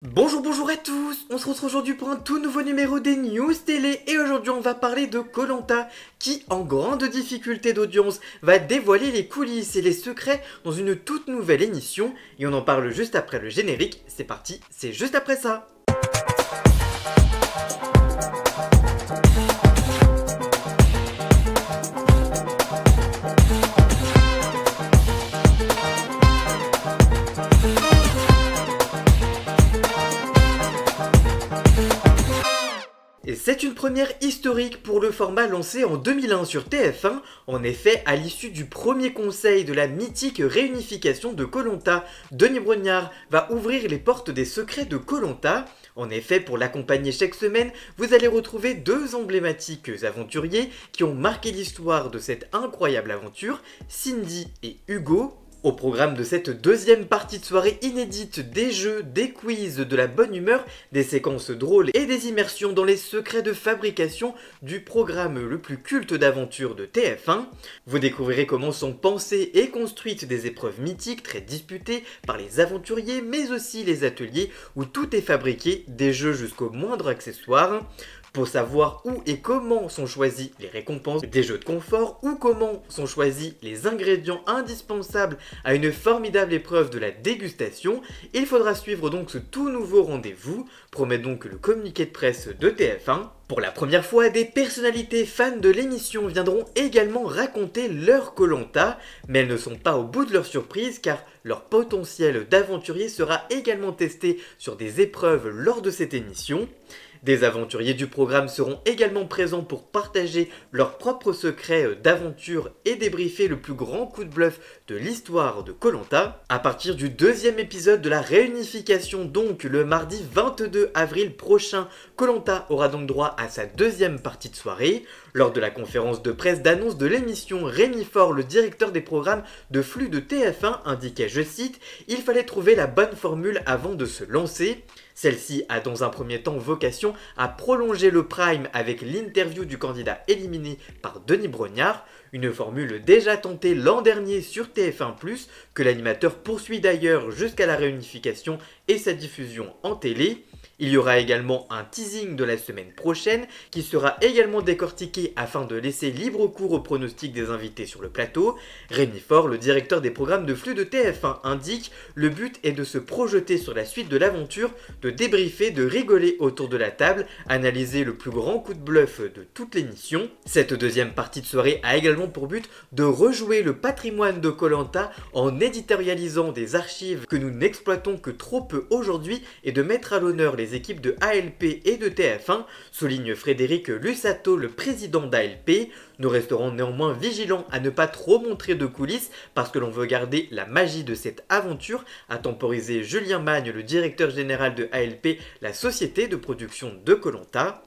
Bonjour à tous, on se retrouve aujourd'hui pour un tout nouveau numéro des News Télé et aujourd'hui on va parler de koh qui, en grande difficulté d'audience, va dévoiler les coulisses et les secrets dans une toute nouvelle émission et on en parle juste après le générique. C'est parti, c'est juste après ça. Et c'est une première historique pour le format lancé en 2001 sur TF1. En effet, à l'issue du premier conseil de la mythique réunification de koh, Denis Brognard va ouvrir les portes des secrets de koh. En effet, pour l'accompagner chaque semaine, vous allez retrouver deux emblématiques aventuriers qui ont marqué l'histoire de cette incroyable aventure, Cindy et Hugo. Au programme de cette deuxième partie de soirée inédite, des jeux, des quiz, de la bonne humeur, des séquences drôles et des immersions dans les secrets de fabrication du programme le plus culte d'aventure de TF1. Vous découvrirez comment sont pensées et construites des épreuves mythiques très disputées par les aventuriers mais aussi les ateliers où tout est fabriqué, des jeux jusqu'au moindre accessoire. Pour savoir où et comment sont choisies les récompenses des jeux de confort ou comment sont choisis les ingrédients indispensables à une formidable épreuve de la dégustation, il faudra suivre donc ce tout nouveau rendez-vous, promet donc le communiqué de presse de TF1. Pour la première fois, des personnalités fans de l'émission viendront également raconter leur koh, mais elles ne sont pas au bout de leur surprise car leur potentiel d'aventurier sera également testé sur des épreuves lors de cette émission. Des aventuriers du programme seront également présents pour partager leurs propres secrets d'aventure et débriefer le plus grand coup de bluff de l'histoire de koh. À partir du deuxième épisode de la réunification, donc le mardi 22 avril prochain, koh aura donc droit à sa deuxième partie de soirée. Lors de la conférence de presse d'annonce de l'émission, Rémi Faure, le directeur des programmes de flux de TF1, indiquait, je cite, « Il fallait trouver la bonne formule avant de se lancer ». Celle-ci a dans un premier temps vocation à prolonger le prime avec l'interview du candidat éliminé par Denis Brognard, une formule déjà tentée l'an dernier sur TF1+, que l'animateur poursuit d'ailleurs jusqu'à la réunification et sa diffusion en télé. Il y aura également un teasing de la semaine prochaine qui sera également décortiqué afin de laisser libre cours aux pronostics des invités sur le plateau. Rémi Faure, le directeur des programmes de flux de TF1, indique « Le but est de se projeter sur la suite de l'aventure, de débriefer, de rigoler autour de la table, analyser le plus grand coup de bluff de toute l'émission. » Cette deuxième partie de soirée a également pour but de rejouer le patrimoine de koh en éditorialisant des archives que nous n'exploitons que trop peu aujourd'hui et de mettre à l'honneur les équipes de ALP et de TF1, souligne Frédéric Lussato, le président d'ALP. Nous resterons néanmoins vigilants à ne pas trop montrer de coulisses parce que l'on veut garder la magie de cette aventure, a temporisé Julien Magne, le directeur général de ALP, la société de production de koh.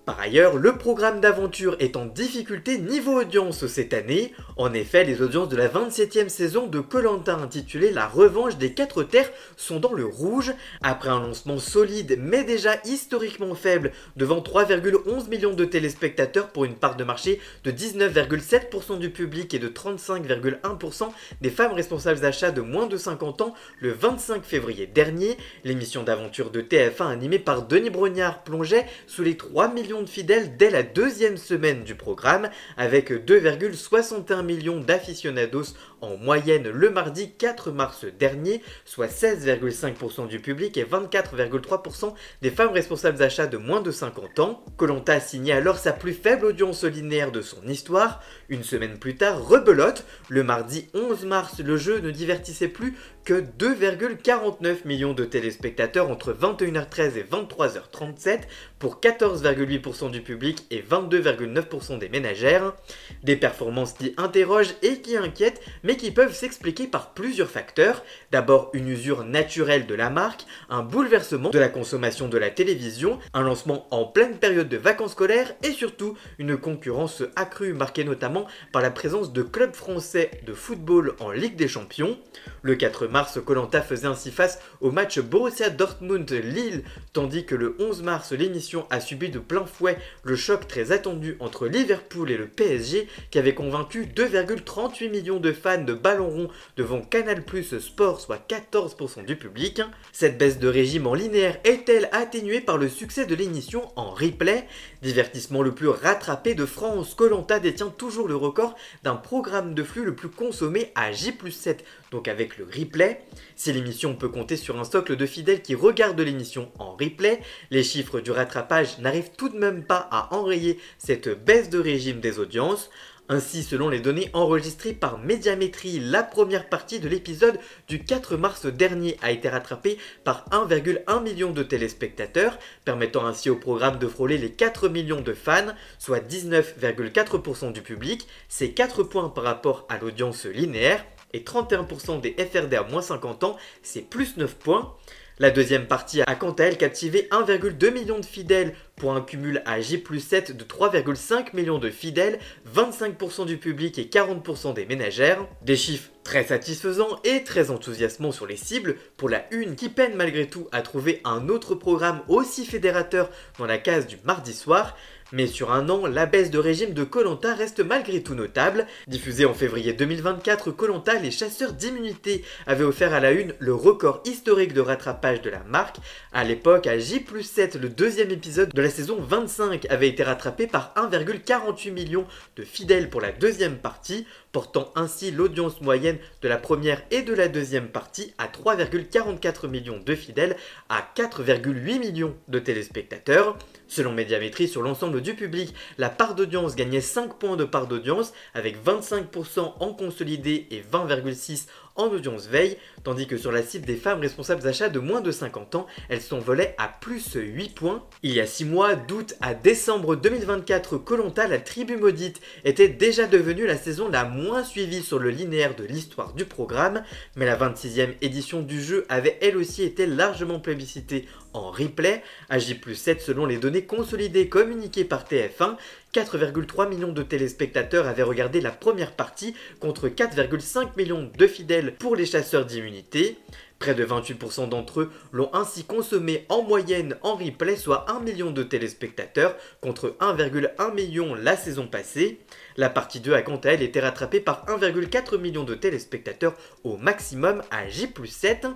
Par ailleurs, le programme d'aventure est en difficulté niveau audience cette année. En effet, les audiences de la 27e saison de koh intitulée La Revanche des Quatre Terres sont dans le rouge. Après un lancement solide mais déjà historiquement faible devant 3,11 millions de téléspectateurs pour une part de marché de 19,7% du public et de 35,1% des femmes responsables d'achat de moins de 50 ans le 25 février dernier, l'émission d'aventure de TF1 animée par Denis Brognard plongeait sous les 3 millions de fidèles dès la deuxième semaine du programme avec 2,61 millions d'aficionados en moyenne le mardi 4 mars dernier, soit 16,5% du public et 24,3% des femmes responsables d'achat de moins de 50 ans. Koh signait alors sa plus faible audience linéaire de son histoire. Une semaine plus tard, rebelote, le mardi 11 mars, le jeu ne divertissait plus que 2,49 millions de téléspectateurs entre 21h13 et 23h37 pour 14,8% du public et 22,9% des ménagères. Des performances qui interrogent et qui inquiètent mais qui peuvent s'expliquer par plusieurs facteurs. D'abord une usure naturelle de la marque, un bouleversement de la consommation de la télévision, un lancement en pleine période de vacances scolaires et surtout une concurrence accrue marquée notamment par la présence de clubs français de football en Ligue des Champions. Le 4 mars, Koh-Lanta faisait ainsi face au match Borussia Dortmund-Lille, tandis que le 11 mars, l'émission a subi de plein fouet le choc très attendu entre Liverpool et le PSG, qui avait convaincu 2,38 millions de fans de ballon rond devant Canal+ Sport, soit 14% du public. Cette baisse de régime en linéaire est-elle atténuée par le succès de l'émission en replay? Divertissement le plus rattrapé de France, Koh-Lanta détient toujours le record d'un programme de flux le plus consommé à J+7, donc avec le replay. Si l'émission peut compter sur un socle de fidèles qui regardent l'émission en replay, les chiffres du rattrapage n'arrivent tout de même pas à enrayer cette baisse de régime des audiences. Ainsi, selon les données enregistrées par Médiamétrie, la première partie de l'épisode du 4 mars dernier a été rattrapée par 1,1 million de téléspectateurs, permettant ainsi au programme de frôler les 4 millions de fans, soit 19,4% du public. C'est 4 points par rapport à l'audience linéaire, et 31% des FRD à moins 50 ans, c'est plus 9 points. La deuxième partie a quant à elle captivé 1,2 million de fidèles pour un cumul à J+7 de 3,5 millions de fidèles, 25% du public et 40% des ménagères. Des chiffres très satisfaisants et très enthousiasmants sur les cibles pour la une qui peine malgré tout à trouver un autre programme aussi fédérateur dans la case du mardi soir. Mais sur un an, la baisse de régime de Koh-Lanta reste malgré tout notable. Diffusé en février 2024, Koh-Lanta, les chasseurs d'immunité avaient offert à la une le record historique de rattrapage de la marque. À l'époque, à J+7, le deuxième épisode de la saison 25 avait été rattrapé par 1,48 million de fidèles pour la deuxième partie, portant ainsi l'audience moyenne de la première et de la deuxième partie à 3,44 millions de fidèles à 4,8 millions de téléspectateurs. Selon Médiamétrie, sur l'ensemble du public, la part d'audience gagnait 5 points de part d'audience avec 25% en consolidé et 20,6% en audience veille, tandis que sur la cible des femmes responsables d'achat de moins de 50 ans, elles s'envolaient à plus 8 points. Il y a 6 mois, d'août à décembre 2024, Koh-Lanta, la tribu maudite, était déjà devenue la saison la moins suivie sur le linéaire de l'histoire du programme, mais la 26e édition du jeu avait elle aussi été largement plébiscitée en replay. À J+7, selon les données consolidées communiquées par TF1, 4,3 millions de téléspectateurs avaient regardé la première partie contre 4,5 millions de fidèles pour les chasseurs d'immunité. Près de 28% d'entre eux l'ont ainsi consommé en moyenne en replay, soit 1 million de téléspectateurs contre 1,1 million la saison passée. La partie 2 a quant à elle été rattrapée par 1,4 million de téléspectateurs au maximum à J+7.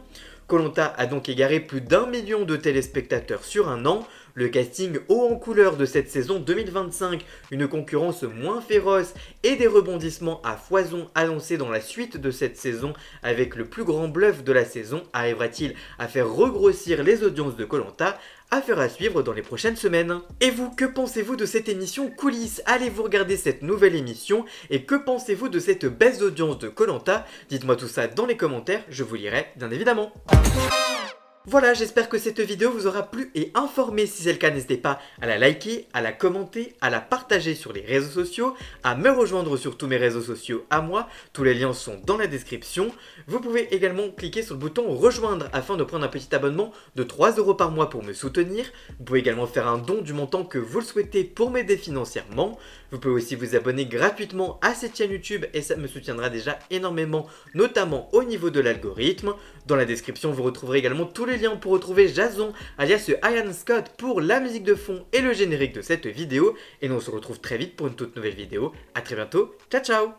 Koh-Lanta a donc égaré plus d'1 million de téléspectateurs sur un an. Le casting haut en couleur de cette saison 2025, une concurrence moins féroce et des rebondissements à foison annoncés dans la suite de cette saison avec le plus grand bluff de la saison, arrivera-t-il à faire regrossir les audiences de Koh-Lanta? Affaire à suivre dans les prochaines semaines. Et vous, que pensez-vous de cette émission Coulisses? Allez-vous regarder cette nouvelle émission? Et que pensez-vous de cette baisse d'audience de Koh-Lanta? Dites-moi tout ça dans les commentaires, je vous lirai bien évidemment. Voilà, j'espère que cette vidéo vous aura plu et informé. Si c'est le cas, n'hésitez pas à la liker, à la commenter, à la partager sur les réseaux sociaux, à me rejoindre sur tous mes réseaux sociaux à moi. Tous les liens sont dans la description. Vous pouvez également cliquer sur le bouton rejoindre afin de prendre un petit abonnement de 3 € par mois pour me soutenir. Vous pouvez également faire un don du montant que vous le souhaitez pour m'aider financièrement. Vous pouvez aussi vous abonner gratuitement à cette chaîne YouTube et ça me soutiendra déjà énormément, notamment au niveau de l'algorithme. Dans la description, vous retrouverez également tous les liens pour retrouver Jason, alias Ian Scott, pour la musique de fond et le générique de cette vidéo. Et nous on se retrouve très vite pour une toute nouvelle vidéo. A très bientôt, ciao ciao.